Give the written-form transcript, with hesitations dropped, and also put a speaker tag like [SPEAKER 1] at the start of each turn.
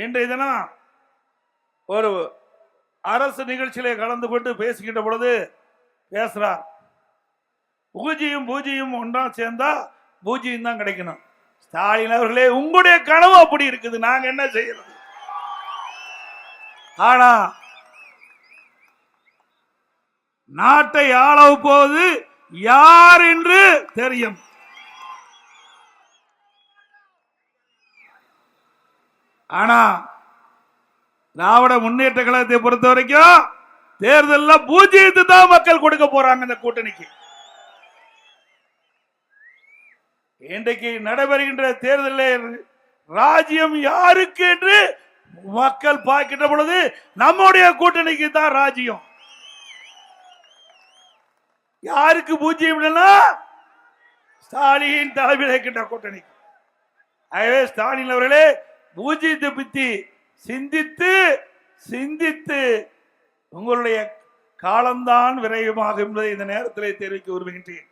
[SPEAKER 1] இன்றைய தினம் ஒரு அரசு நிகழ்ச்சியிலே கலந்து கொண்டு பேசுகின்ற பொழுது பேசுறார், பூஜ்ஜியம் பூஜ்ஜியம் ஒன்றா சேர்ந்தா பூஜ்ஜியம் தான் கிடைக்கணும். ஸ்டாலின் அவர்களே, உங்களுடைய கனவு அப்படி இருக்குது, நாங்க என்ன செய்யறது? ஆனா நாட்டை ஆள போவது யார் என்று தெரியும். ஆனா திராவிட முன்னேற்ற கழகத்தை பொறுத்த வரைக்கும் தேர்தலில் பூஜ்ஜியத்தை தான் மக்கள் கொடுக்க போறாங்க இந்த கூட்டணிக்கு. இன்றைக்கு நடைபெறுகின்ற தேர்தலில் ராஜ்யம் யாருக்கு என்று மக்கள் பார்க்கின்ற பொழுது நம்முடைய கூட்டணிக்கு தான் ராஜ்யம். யாருக்கு பூஜ்ஜியம் இல்லைன்னா ஸ்டாலின் தலைமையில் இருக்கின்ற கூட்டணிக்கு. ஆகவே ஸ்டாலின் அவர்களே, பூஜ்ஜியத்தை பற்றி சிந்தித்து சிந்தித்து உங்களுடைய காலம்தான் விரைவாகும் என்பதை இந்த நேரத்தில் தெரிவிக்க விரும்புகின்றேன்.